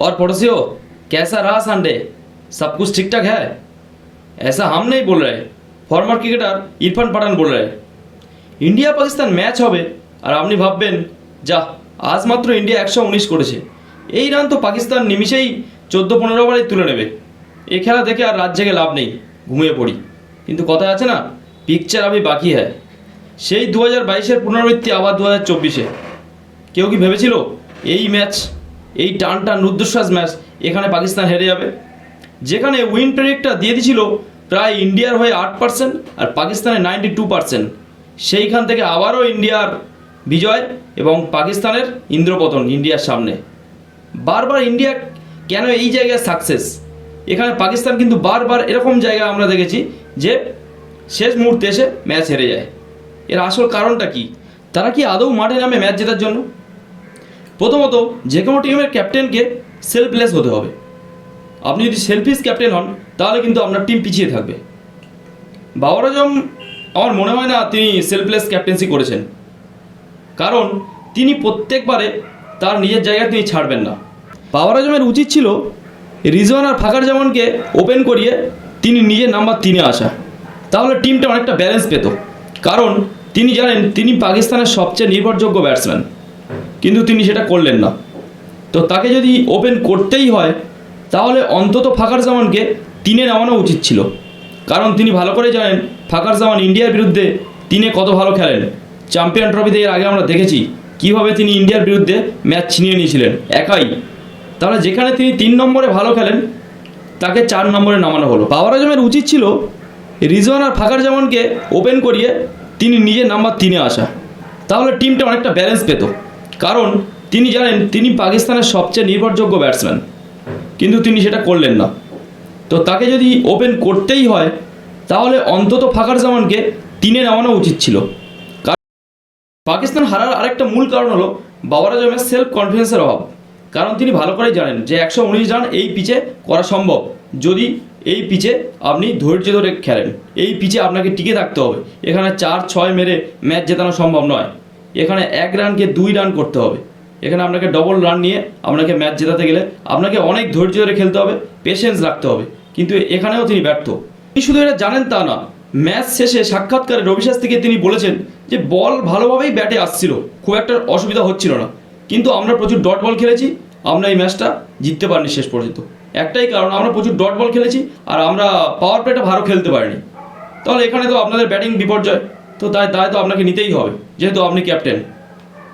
और पड़ोसियों, कैसा रहा संडे? सब कुछ ठीक ठाक है? ऐसा हम नहीं बोल रहे, फॉर्मर क्रिकेटर इरफान पठान बोल रहे। ইন্ডিয়া পাকিস্তান ম্যাচ হবে আর আপনি ভাববেন যা আজ মাত্র ইন্ডিয়া 119 করেছে, এই রান তো পাকিস্তান নিমিষেই 14-15 ওভারে তুলে নেবে। এই খেলা দেখে আর রাত জেগে লাভ নেই, ঘুমিয়ে পড়ি। কিন্তু কথায় আছে না, পিকচার আবি বাকি হ্যায়। সেই 2022-এর পুনরাবৃত্তি আবার 2024-এ। কেউ কি ভেবেছিল এই ম্যাচ, এই টান টান রুদ্ধশ্বাস ম্যাচ এখানে পাকিস্তান হেরে যাবে? যেখানে উইন প্রেডিক্টটা দিয়ে দিয়েছিল প্রায় ইন্ডিয়ার হয়ে 8% আর পাকিস্তানের 92%, সেইখান থেকে আবারও ইন্ডিয়ার বিজয় এবং পাকিস্তানের ইন্দ্রপতন ইন্ডিয়ার সামনে। বারবার ইন্ডিয়া কেন এই জায়গায় সাকসেস? এখানে পাকিস্তান কিন্তু বারবার এরকম জায়গা আমরা দেখেছি যে শেষ মুহূর্তে এসে ম্যাচ হেরে যায়। এর আসল কারণটা কি? তারা কি আদৌ মাঠে নামে ম্যাচ জেতার জন্য? প্রথমত, যে কোনো টিমের ক্যাপ্টেনকে সেলফলেস হতে হবে। আপনি যদি সেলফিশ ক্যাপ্টেন হন তাহলে কিন্তু আপনার টিম পিছিয়ে থাকবে। বাবর আজম আমার মনে হয় না তিনি সেলফলেস ক্যাপ্টেন্সি করেছেন, কারণ তিনি প্রত্যেকবারে তার নিজের জায়গায় তিনি ছাড়বেন না। বাবর আজমের উচিত ছিল রিজওয়ান আর ফাকার জামানকে ওপেন করিয়ে তিনি নিজের নাম্বার 3-এ আসা, তাহলে টিমটা অনেকটা ব্যালেন্স পেত। কারণ তিনি জানেন তিনি পাকিস্তানের সবচেয়ে নির্ভরযোগ্য ব্যাটসম্যান, কিন্তু তিনি সেটা করলেন না। তো তাকে যদি ওপেন করতেই হয় তাহলে অন্তত ফাকার জামানকে 3-এ নামানো উচিত ছিল, কারণ তিনি ভালো করে জানেন ফাকার জামান ইন্ডিয়ার বিরুদ্ধে 3-এ কত ভালো খেলেন। চ্যাম্পিয়ন ট্রফিতে এর আগে আমরা দেখেছি কিভাবে তিনি ইন্ডিয়ার বিরুদ্ধে ম্যাচ ছিনিয়ে নিয়েছিলেন একাই। তাহলে যেখানে তিনি 3 নম্বরে ভালো খেলেন তাকে 4 নম্বরে নামানো হলো। বাবর আজমের উচিত ছিল রিজওয়ান আর ফাকার জামানকে ওপেন করিয়ে তিনি নিজের নাম্বার 3-এ আসা, তাহলে টিমটা অনেকটা ব্যালেন্স পেত। কারণ তিনি জানেন তিনি পাকিস্তানের সবচেয়ে নির্ভরযোগ্য ব্যাটসম্যান, কিন্তু তিনি সেটা করলেন না। তো তাকে যদি ওপেন করতেই হয় তাহলে অন্তত ফাকার জামানকে 3-এ নামানো উচিত ছিল। পাকিস্তান হারার আরেকটা মূল কারণ হলো বাবর আজমের সেলফ কনফিডেন্সের অভাব। কারণ তিনি ভালো করেই জানেন যে 119 রান এই পিচে করা সম্ভব, যদি এই পিচে আপনি ধৈর্য ধরে খেলেন। এই পিচে আপনাকে টিকে থাকতে হবে। এখানে 4-6 মেরে ম্যাচ জেতানো সম্ভব নয়। এখানে 1 রানকে 2 রান করতে হবে। এখানে আপনাকে ডবল রান নিয়ে আপনাকে ম্যাচ জেতাতে গেলে আপনাকে অনেক ধৈর্য ধরে খেলতে হবে, পেশেন্স রাখতে হবে। কিন্তু এখানেও তিনি ব্যর্থ। তিনি শুধু এটা জানেন তা না, ম্যাচ শেষে সাক্ষাৎকারে রবি শাস্ত্রীকে তিনি বলেছেন যে বল ভালোভাবেই ব্যাটে আসছিল, খুব একটা অসুবিধা হচ্ছিল না, কিন্তু আমরা প্রচুর ডট বল খেলেছি, আমরা এই ম্যাচটা জিততে পারিনি শেষ পর্যন্ত। একটাই কারণ, আমরা প্রচুর ডট বল খেলেছি আর আমরা পাওয়ার প্লেটা ভালো খেলতে পারিনি। তাহলে এখানে তো আপনাদের ব্যাটিং বিপর্যয়, তো তাই তো আপনাকে নিতেই হবে যেহেতু আপনি ক্যাপ্টেন।